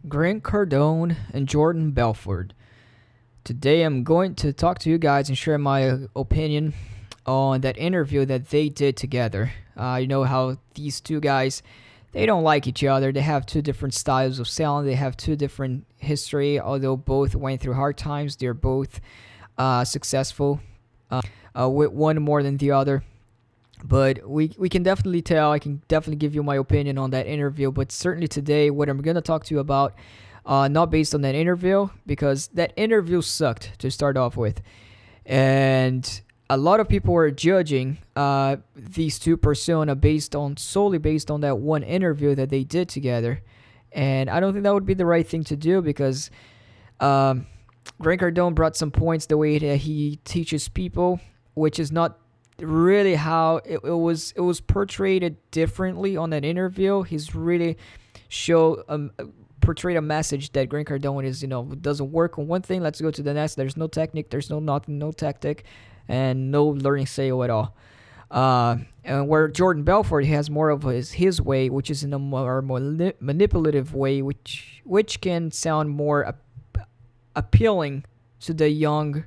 Grant Cardone and Jordan Belfort. Today I'm going to talk to you guys and share my opinion on that interview that they did together. You know how these two guys, they don't like each other. They have two different styles of selling. They have two different history. Although both went through hard times, they're both successful. With one more than the other. But we can definitely tell. I can definitely give you my opinion on that interview. But certainly today, what I'm gonna talk to you about, not based on that interview, because that interview sucked to start off with, and a lot of people were judging these two persona solely based on that one interview that they did together, and I don't think that would be the right thing to do because Grant Cardone brought some points the way that he teaches people, which is not really how it was portrayed differently on that interview. He's really show portrayed a message that Grant Cardone is, doesn't work on one thing, let's go to the next. There's no technique, there's no nothing, no tactic, and no learning sale at all. And where Jordan Belfort, he has more of his way, which is in a more manipulative way, which can sound more appealing to the young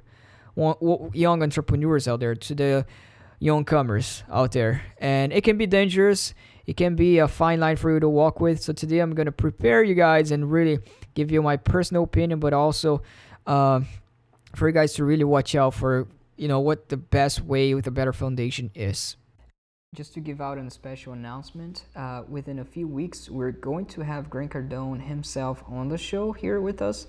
entrepreneurs out there, to the young comers out there, and it can be dangerous. It can be a fine line for you to walk with. So today I'm going to prepare you guys and really give you my personal opinion, but also for you guys to really watch out for what the best way with a better foundation is. Just to give out a special announcement, within a few weeks we're going to have Grant Cardone himself on the show here with us.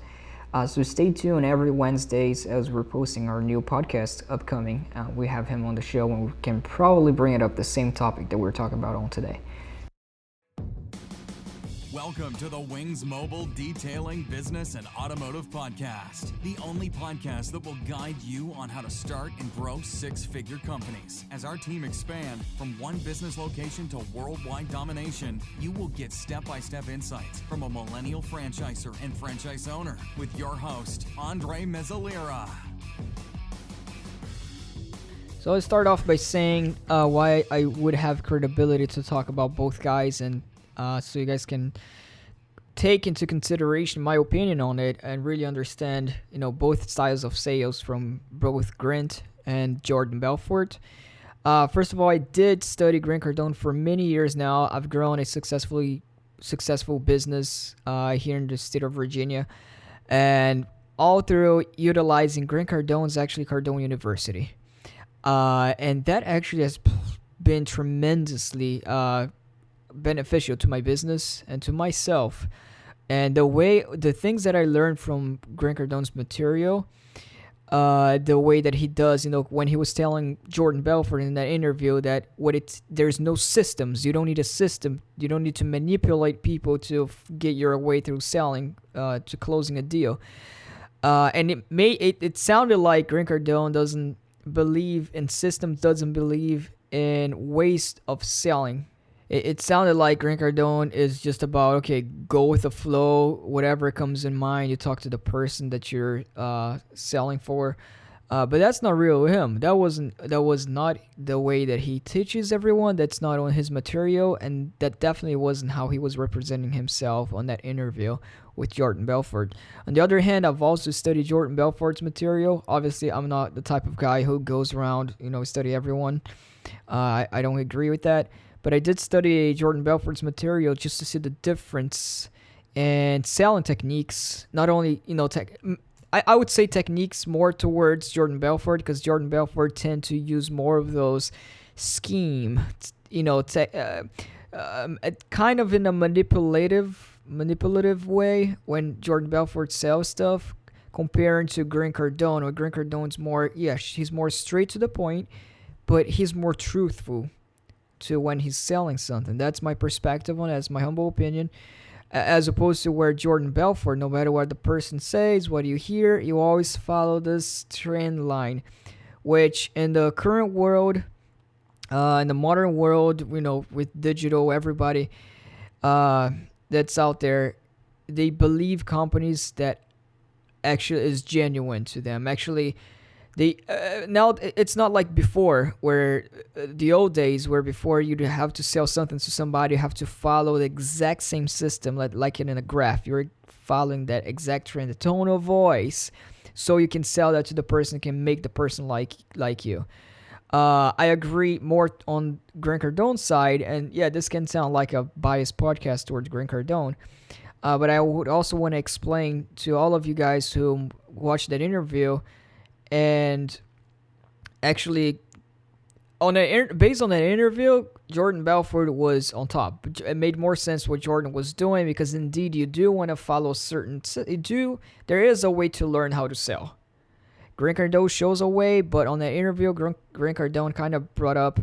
So stay tuned every Wednesdays as we're posting our new podcast upcoming. We have him on the show and we can probably bring it up the same topic that we're talking about on today. Welcome to the Wings Mobile Detailing Business and Automotive Podcast, the only podcast that will guide you on how to start and grow six-figure companies. As our team expand from one business location to worldwide domination, you will get step-by-step insights from a millennial franchisor and franchise owner with your host, Andre Mezalira. So let's start off by saying why I would have credibility to talk about both guys, and so you guys can take into consideration my opinion on it and really understand, both styles of sales from both Grant and Jordan Belfort. First of all, I did study Grant Cardone for many years now. I've grown a successful business here in the state of Virginia, and all through utilizing Grant Cardone's actually Cardone University. And that actually has been tremendously beneficial to my business and to myself. And the things that I learned from Grant Cardone's material, the way that he does, when he was telling Jordan Belfort in that interview that there's no systems. You don't need a system. You don't need to manipulate people to get your way through selling, to closing a deal. And it sounded like Grant Cardone doesn't believe in systems, doesn't believe in waste of selling. It sounded like Grant Cardone is just about, okay, go with the flow, whatever comes in mind. You talk to the person that you're selling for, but that's not real him. That was not the way that he teaches everyone. That's not on his material, and that definitely wasn't how he was representing himself on that interview with Jordan Belfort. On the other hand, I've also studied Jordan Belfort's material. Obviously, I'm not the type of guy who goes around, study everyone. I don't agree with that. But I did study Jordan Belfort's material just to see the difference in selling techniques. Not only, I would say techniques more towards Jordan Belfort, because Jordan Belfort tend to use more of those scheme, kind of in a manipulative way when Jordan Belfort sells stuff, comparing to Grant Cardone. Or Grant Cardone's more, he's more straight to the point, but he's more truthful to when he's selling something. That's my perspective on it. That's my humble opinion. As opposed to where Jordan Belfort, no matter what the person says, what you hear, you always follow this trend line, which in the current world, in the modern world, with digital, everybody that's out there, they believe companies that actually is genuine to them. Actually, Now it's not like before, where the old days where before you'd have to sell something to somebody, you have to follow the exact same system, like in a graph. You're following that exact trend, the tone of voice, so you can sell that to the person, can make the person like you. I agree more on Grant Cardone's side, and yeah, this can sound like a biased podcast towards Grant Cardone, but I would also want to explain to all of you guys who watched that interview, and actually based on that interview, Jordan Belfort was on top. It made more sense what Jordan was doing, because indeed you do want to follow there is a way to learn how to sell. Grant Cardone shows a way, but on that interview, Grant Cardone kind of brought up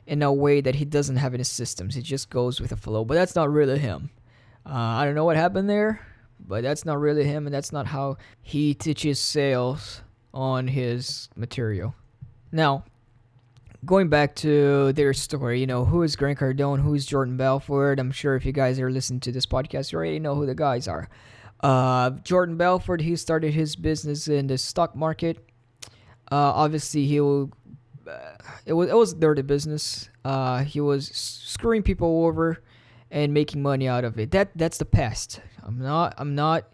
in a way that he doesn't have any systems. He just goes with the flow, but that's not really him. I don't know what happened there, but that's not really him, and that's not how he teaches sales on his material. Now, going back to their story, who is Grant Cardone, who is Jordan Belfort? I'm sure if you guys are listening to this podcast, you already know who the guys are. Jordan Belfort, he started his business in the stock market. Obviously, it was dirty business. He was screwing people over and making money out of it. That's the past. I'm not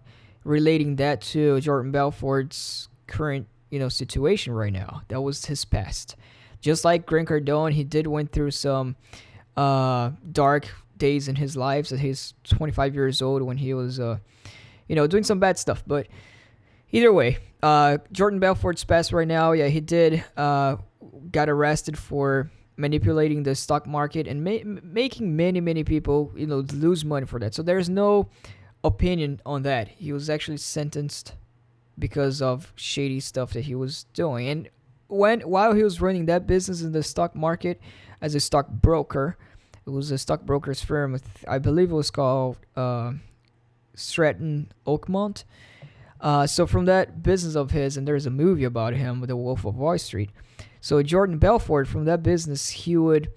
relating that to Jordan Belfort's current situation right now. That was his past. Just like Grant Cardone, he did went through some dark days in his life. At he's 25 years old when he was doing some bad stuff. But either way, Jordan Belfort's past right now, yeah, he did got arrested for manipulating the stock market and making many people lose money for that. So there's no opinion on that. He was actually sentenced because of shady stuff that he was doing. And while he was running that business in the stock market as a stockbroker, it was a stockbroker's firm. I believe it was called Stratton Oakmont. So from that business of his, and there's a movie about him, The Wolf of Wall Street. So Jordan Belfort, from that business, he would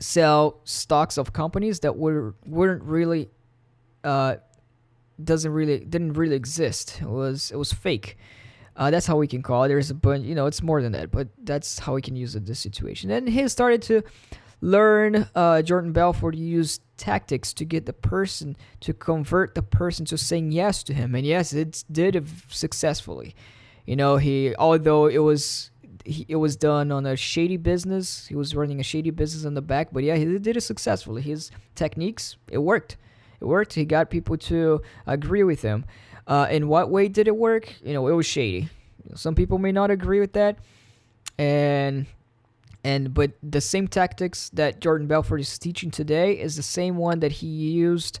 sell stocks of companies that weren't really didn't really exist. It was fake. That's how we can call it. There's a bunch, it's more than that, but that's how we can use it in this situation. And he started to learn, Jordan Belfort used tactics to get the person, to convert the person to saying yes to him. And yes, it did successfully. Although it was done on a shady business, he was running a shady business in the back, but yeah, he did it successfully. His techniques, it worked. He got people to agree with him. In what way did it work? It was shady. Some people may not agree with that, but the same tactics that Jordan Belfort is teaching today is the same one that he used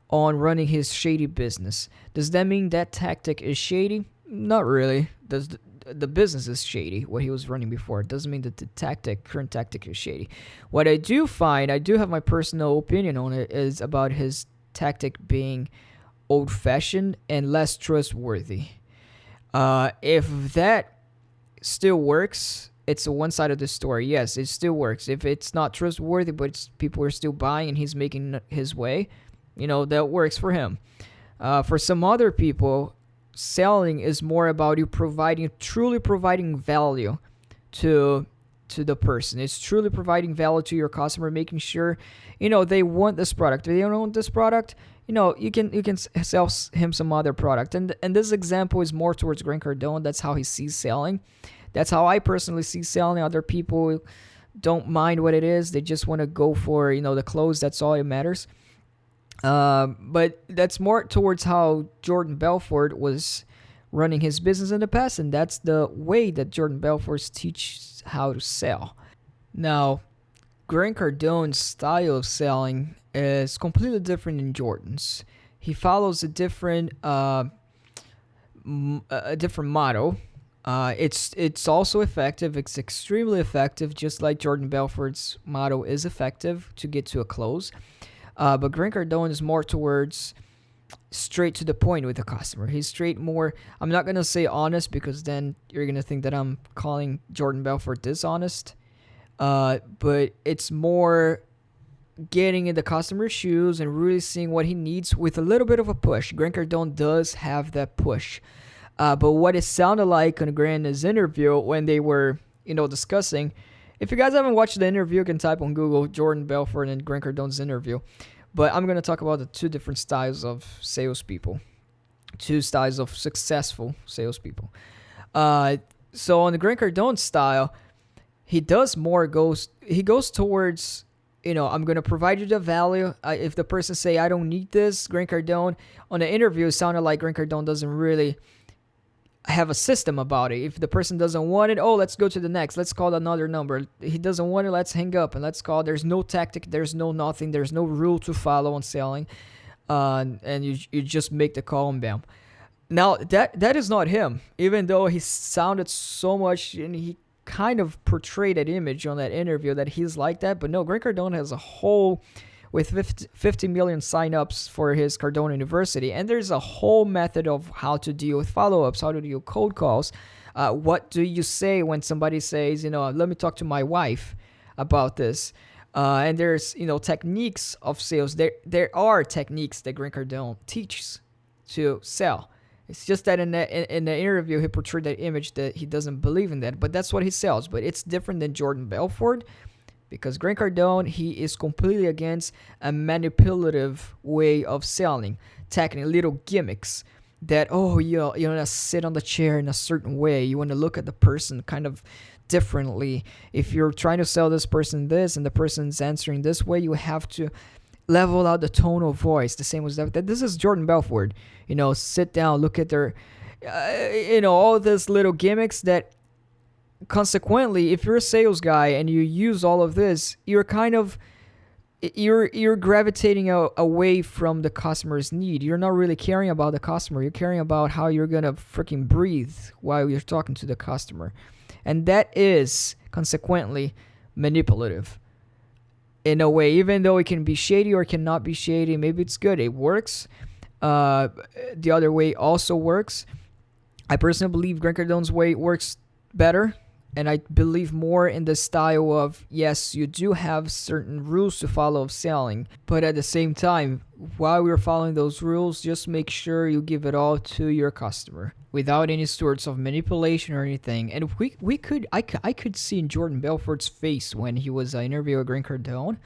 on running his shady business. Does that mean that tactic is shady? Not really. The business is shady, what he was running before. It doesn't mean that the current tactic is shady. What I do have my personal opinion on it, is about his tactic being old-fashioned and less trustworthy. If that still works, it's one side of the story. Yes, it still works. If it's not trustworthy, but people are still buying and he's making his way, that works for him. For some other people, selling is more about you truly providing value to the person. It's truly providing value to your customer, making sure, they want this product. If they don't want this product, you can sell him some other product. And this example is more towards Grant Cardone. That's how he sees selling. That's how I personally see selling. Other people don't mind what it is. They just want to go for, the clothes. That's all that matters. But that's more towards how Jordan Belfort was running his business in the past, and that's the way that Jordan Belfort teaches how to sell. Now, Grant Cardone's style of selling is completely different than Jordan's. He follows a different model. It's also effective. It's extremely effective, just like Jordan Belfort's model is effective to get to a close. But Grant Cardone is more towards straight to the point with the customer. He's more, I'm not going to say honest, because then you're going to think that I'm calling Jordan Belfort dishonest. But it's more getting in the customer's shoes and really seeing what he needs with a little bit of a push. Grant Cardone does have that push. But what it sounded like on Grant's interview when they were, discussing. If you guys haven't watched the interview, you can type on Google Jordan Belfort and Grant Cardone's interview. But I'm going to talk about the two different styles of salespeople, two styles of successful salespeople. So on the Grant Cardone style, he goes towards, I'm going to provide you the value. If the person say, I don't need this, Grant Cardone, on the interview, it sounded like Grant Cardone doesn't really have a system about it. If the person doesn't want it, let's go to the next. Let's call another number. He doesn't want it, let's hang up and let's call. There's no tactic, there's no nothing, there's no rule to follow on selling. And you just make the call and bam. Now, that is not him, even though he sounded so much and he kind of portrayed that image on that interview that he's like that. But no, Grant Cardone has a whole, with 50 million signups for his Cardone University, and there's a whole method of how to deal with follow-ups, how to deal with cold calls. What do you say when somebody says, let me talk to my wife about this? And there's, techniques of sales. There are techniques that Grant Cardone teaches to sell. It's just that in the interview, he portrayed that image that he doesn't believe in that, but that's what he sells. But it's different than Jordan Belfort, because Grant Cardone, he is completely against a manipulative way of selling, tackling little gimmicks that, you want to sit on the chair in a certain way. You want to look at the person kind of differently. If you're trying to sell this person this and the person's answering this way, you have to level out the tone of voice. The same as that. This is Jordan Belfort. Sit down, look at their, all these little gimmicks that, consequently, if you're a sales guy and you use all of this, you're kind of you're gravitating away from the customer's need. You're not really caring about the customer. You're caring about how you're gonna freaking breathe while you're talking to the customer, and that is consequently manipulative in a way. Even though it can be shady or cannot be shady, maybe it's good. It works. The other way also works. I personally believe Grant Cardone's way works better. And I believe more in the style of, yes, you do have certain rules to follow of selling, but at the same time, while you're following those rules, just make sure you give it all to your customer without any sorts of manipulation or anything. And I could see in Jordan Belfort's face when he was interviewing Grant Cardone,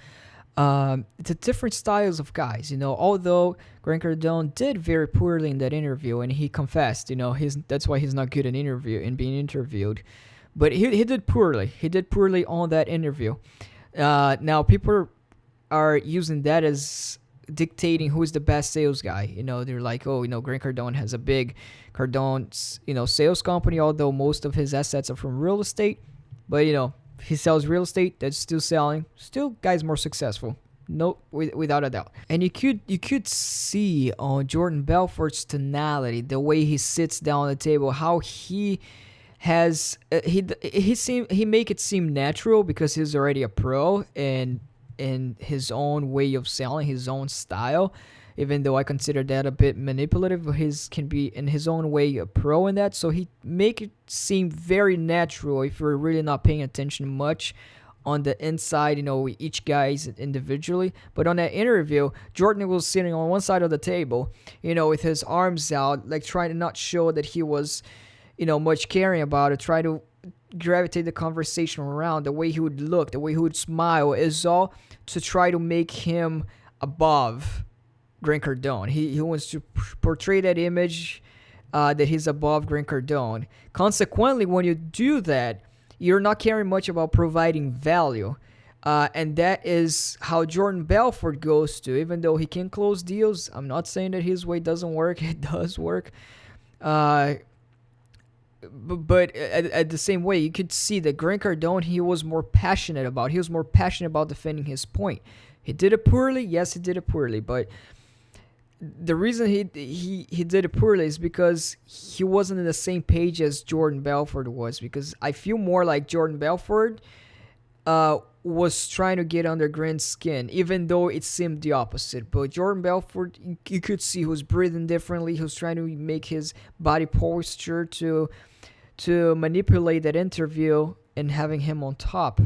the different styles of guys, although Grant Cardone did very poorly in that interview, and he confessed, that's why he's not good in being interviewed. But he did poorly. He did poorly on that interview. Now, people are using that as dictating who is the best sales guy. They're like, Grant Cardone has a big Cardone's, sales company, although most of his assets are from real estate. But, he sells real estate, that's still selling. Still, guy's more successful. No, without a doubt. And you could see on Jordan Belfort's tonality, the way he sits down at the table, how he has he make it seem natural because he's already a pro and in his own way of selling, his own style. Even though I consider that a bit manipulative, his can be in his own way a pro in that. So he make it seem very natural if you're really not paying attention much on the inside, each guy's individually. But on that interview, Jordan was sitting on one side of the table, with his arms out, like trying to not show that he was much caring about it, try to gravitate the conversation around. The way he would look, the way he would smile is all to try to make him above Grant Cardone. He wants to portray that image that he's above Grant Cardone. Consequently, when you do that, you're not caring much about providing value. And that is how Jordan Belfort goes to. Even though he can close deals, I'm not saying that his way doesn't work. It does work. But at the same way, you could see that Grant Cardone, he was more passionate about defending his point. He did it poorly. Yes, he did it poorly. But the reason he did it poorly is because he wasn't in the same page as Jordan Belfort was. Because I feel more like Jordan Belfort was trying to get under Grant's skin, even though it seemed the opposite. But Jordan Belfort, you could see he was breathing differently. He was trying to make his body posture to manipulate that interview and having him on top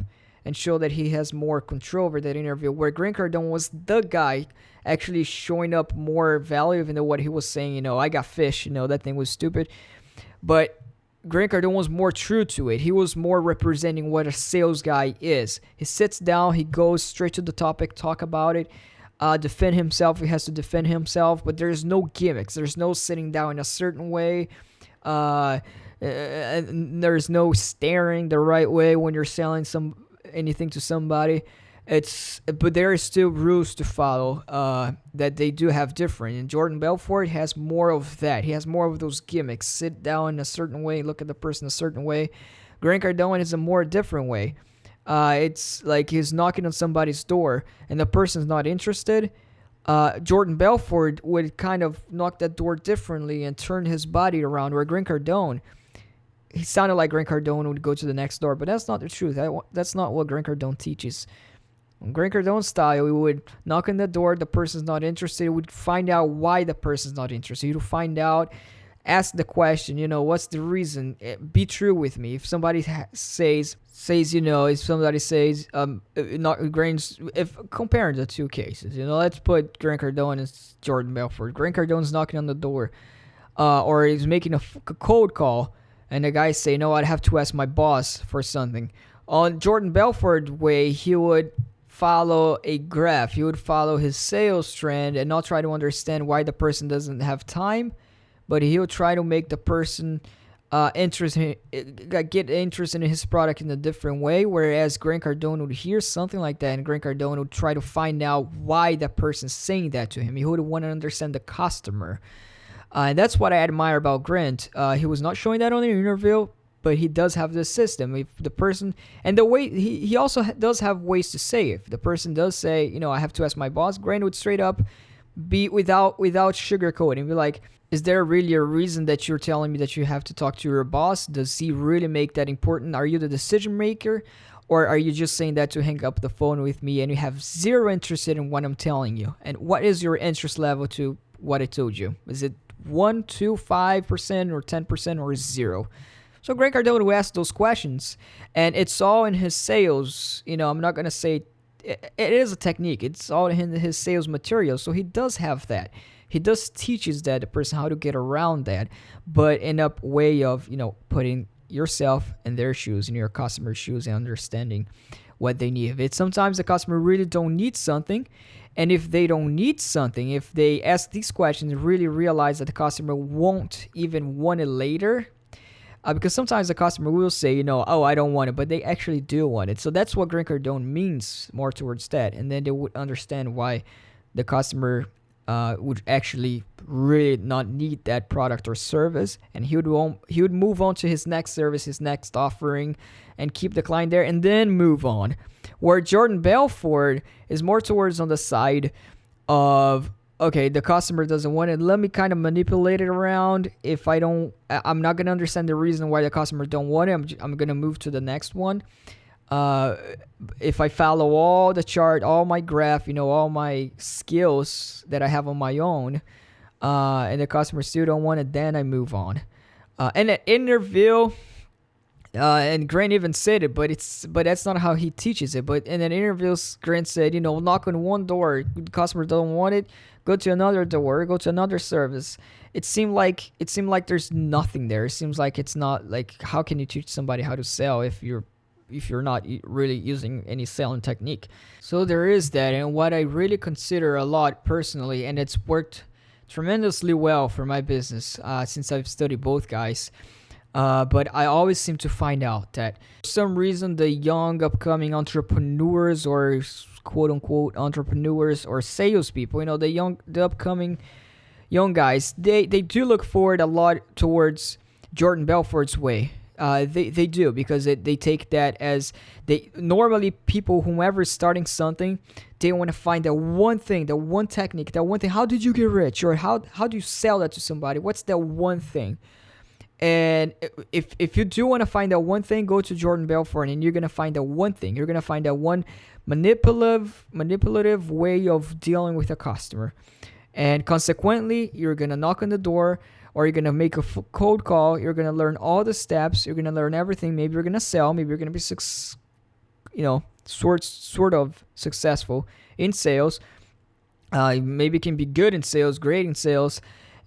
and show that he has more control over that interview, where Grant Cardone was the guy actually showing up more value, even though what he was saying, I got fish, that thing was stupid. But Grant Cardone was more true to it. He was more representing what a sales guy is. He sits down, he goes straight to the topic, talk about it, defend himself. He has to defend himself, but there's no gimmicks. There's no sitting down in a certain way. There's no staring the right way when you're selling anything to somebody. But there is still rules to follow that they do have different. And Jordan Belfort has more of that. He has more of those gimmicks. Sit down in a certain way, look at the person a certain way. Grant Cardone is a more different way. It's like he's knocking on somebody's door and the person's not interested. Jordan Belfort would kind of knock that door differently and turn his body around. Where Grant Cardone, he sounded like Grant Cardone would go to the next door, but that's not the truth. That's not what Grant Cardone teaches. Grant Cardone style, he would knock on the door, the person's not interested, he would find out why the person's not interested. He would find out, ask the question, what's the reason? Be true with me. If somebody says, if somebody says, if comparing the two cases, let's put Grant Cardone and Jordan Belfort. Grant Cardone's knocking on the door, or he's making a cold call, and the guy say, no, I'd have to ask my boss for something. On Jordan Belfort way, he would follow a graph. He would follow his sales trend and not try to understand why the person doesn't have time, but he'll try to make the person get interested in his product in a different way. Whereas Grant Cardone would hear something like that, and Grant Cardone would try to find out why that person's saying that to him. He would want to understand the customer. And that's what I admire about Grant. He was not showing that on the interview, but he does have this system. If the person, and the way he also does have ways to say it. If the person does say, I have to ask my boss, Grant would straight up be without sugarcoating, be like, is there really a reason that you're telling me that you have to talk to your boss? Does he really make that important? Are you the decision maker, or are you just saying that to hang up the phone with me and you have zero interest in what I'm telling you? And what is your interest level to what I told you? Is it 1, 2, 5%, or 10%, or 0? So Grant Cardone will ask those questions, and it's all in his sales. I'm not going to say it is a technique. It's all in his sales material. So he does have that. He does teaches that the person how to get around that, but in a way of, putting yourself in their shoes, in your customer's shoes, and understanding what they need. If sometimes the customer really don't need something, and if they don't need something, if they ask these questions and really realize that the customer won't even want it later, because sometimes the customer will say, oh, I don't want it, but they actually do want it. So that's what Grant Cardone means more towards that. And then they would understand why the customer would actually really not need that product or service. And he would move on to his next service, his next offering, and keep the client there and then move on. Where Jordan Belfort is more towards on the side of, okay, the customer doesn't want it. Let me kind of manipulate it around. I'm not going to understand the reason why the customer don't want it. I'm going to move to the next one. If I follow all the chart, all my graph, all my skills that I have on my own, and the customer still don't want it, then I move on. And an interview, and Grant even said it, but that's not how he teaches it. But in an interview, Grant said, knock on one door, the customer don't want it, go to another door, go to another service. It seemed like there's nothing there. It seems like it's not like, how can you teach somebody how to sell if you're not really using any selling technique? So there is that. And what I really consider a lot personally, and it's worked tremendously well for my business since I've studied both guys, but I always seem to find out that for some reason the young upcoming entrepreneurs, or quote unquote entrepreneurs, or salespeople, the upcoming young guys, they do look forward a lot towards Jordan Belfort's way. They do, because they take that as normally people, whomever is starting something, they want to find that one thing, that one technique, that one thing. How did you get rich? Or how do you sell that to somebody? What's that one thing? And if you do want to find that one thing, go to Jordan Belfort, and you're going to find that one thing. You're going to find that one manipulative way of dealing with a customer. And consequently, you're going to knock on the door, or you're going to make a cold call. You're going to learn all the steps. You're going to learn everything. Maybe you're going to sell. Maybe you're going to be, sort of successful in sales. Maybe you can be good in sales, great in sales.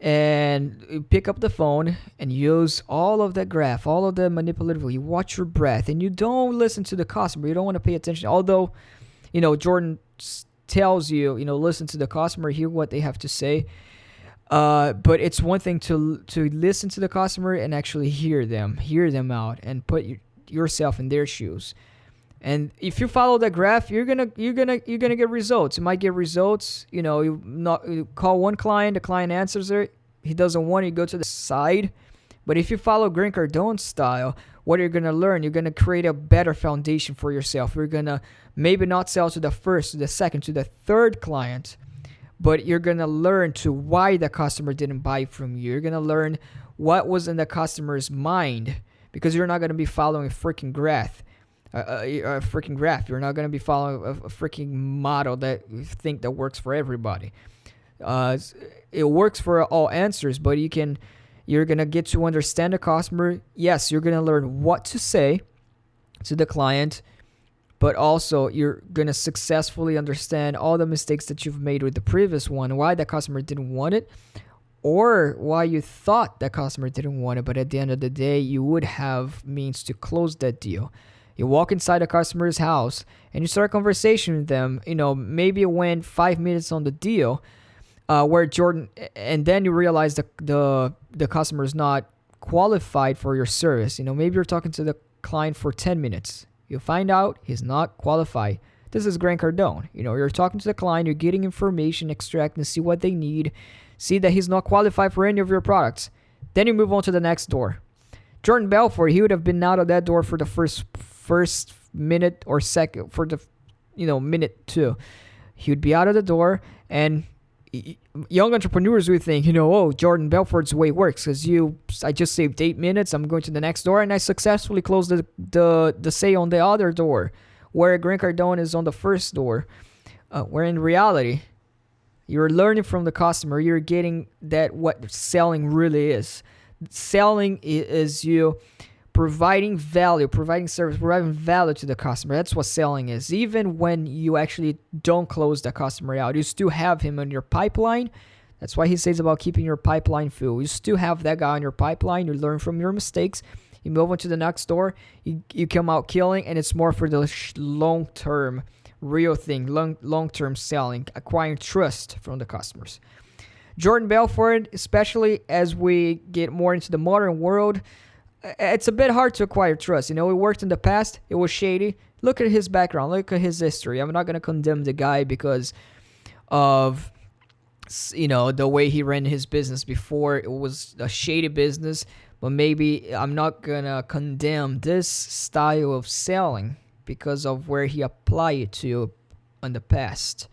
and you pick up the phone and use all of that graph, all of the manipulative. You watch your breath and you don't listen to the customer. You don't want to pay attention. Although, Jordan tells you, listen to the customer, hear what they have to say. But it's one thing to listen to the customer and actually hear them out, and put yourself in their shoes. And if you follow that graph, you're gonna get results. You might get results. You call one client, the client answers it. He doesn't want it, you go to the side. But if you follow Grant Cardone style, what you're gonna learn, you're gonna create a better foundation for yourself. You're gonna maybe not sell to the first, to the second, to the third client, but you're gonna learn to why the customer didn't buy from you. You're gonna learn what was in the customer's mind, because you're not gonna be following a freaking graph. You're not going to be following a freaking model that you think that works for everybody. It works for all answers, but you're going to get to understand the customer. Yes, you're going to learn what to say to the client, but also you're going to successfully understand all the mistakes that you've made with the previous one, why the customer didn't want it, or why you thought the customer didn't want it, but at the end of the day, you would have means to close that deal. You walk inside a customer's house and you start a conversation with them. Maybe it went 5 minutes on the deal, where Jordan, and then you realize the customer is not qualified for your service. Maybe you're talking to the client for 10 minutes. You find out he's not qualified. This is Grant Cardone. You're talking to the client, you're getting information, extracting, see what they need, see that he's not qualified for any of your products. Then you move on to the next door. Jordan Belfort, he would have been out of that door for the first minute or second, for the minute two. He would be out of the door, and young entrepreneurs would think, Jordan Belfort's way works, because I just saved 8 minutes, I'm going to the next door, and I successfully closed the sale on the other door, where Grant Cardone is on the first door. Where in reality, you're learning from the customer, you're getting that what selling really is. Selling is you providing value, providing service, providing value to the customer. That's what selling is. Even when you actually don't close the customer out, you still have him in your pipeline. That's why he says about keeping your pipeline full. You still have that guy on your pipeline. You learn from your mistakes. You move on to the next door. You come out killing, and it's more for the long-term, real thing, long-term selling, acquiring trust from the customers. Jordan Belfort, especially as we get more into the modern world, it's a bit hard to acquire trust. It worked in the past. It was shady. Look at his background. Look at his history. I'm not going to condemn the guy because of, the way he ran his business before. It was a shady business. But maybe I'm not going to condemn this style of selling because of where he applied it to in the past.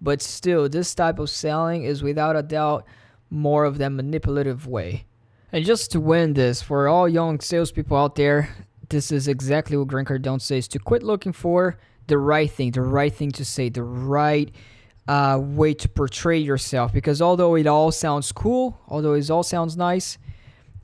But still, this type of selling is without a doubt more of that manipulative way. And just to win this, for all young salespeople out there, this is exactly what Grant Cardone says: to quit looking for the right thing to say, the right way to portray yourself. Because although it all sounds cool, although it all sounds nice,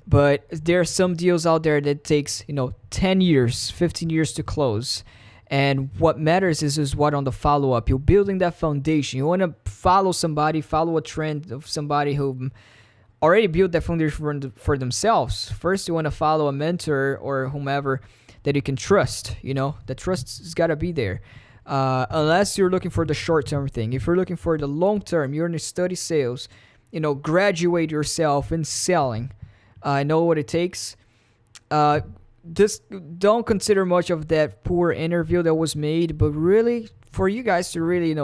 but there are some deals out there that takes 10 years, 15 years to close. And what matters is what on the follow-up. You're building that foundation. You want to follow somebody, follow a trend of somebody who already built that foundation for themselves. First, you want to follow a mentor or whomever that you can trust. The trust has got to be there. Unless you're looking for the short-term thing. If you're looking for the long-term, you're in the study sales, graduate yourself in selling. Know what it takes. Just don't consider much of that poor interview that was made, but really, for you guys to really,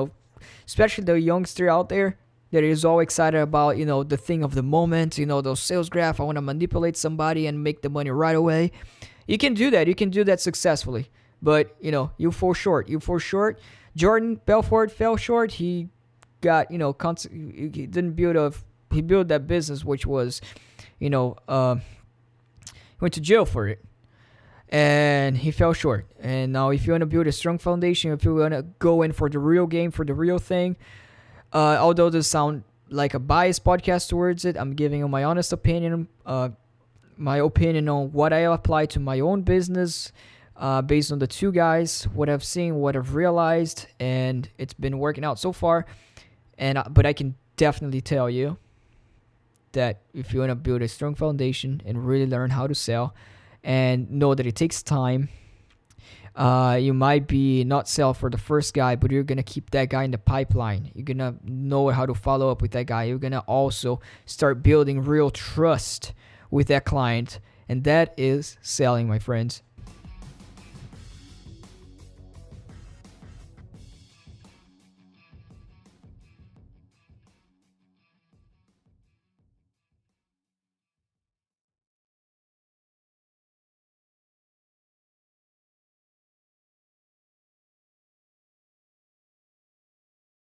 especially the youngster out there that is all excited about, the thing of the moment, those sales graph, I want to manipulate somebody and make the money right away. You can do that. You can do that successfully. But, you fall short. Jordan Belfort fell short. He got, he didn't build he built that business, which was, he went to jail for it. And he fell short. And now if you want to build a strong foundation, if you want to go in for the real game, for the real thing, although this sound like a biased podcast towards it, I'm giving you my honest opinion, my opinion on what I apply to my own business, based on the two guys, what I've seen, what I've realized, and it's been working out so far. But I can definitely tell you that if you want to build a strong foundation and really learn how to sell, and know that it takes time, you might be not sell for the first guy, but you're gonna keep that guy in the pipeline. You're gonna know how to follow up with that guy. You're gonna also start building real trust with that client, and that is selling, my friends.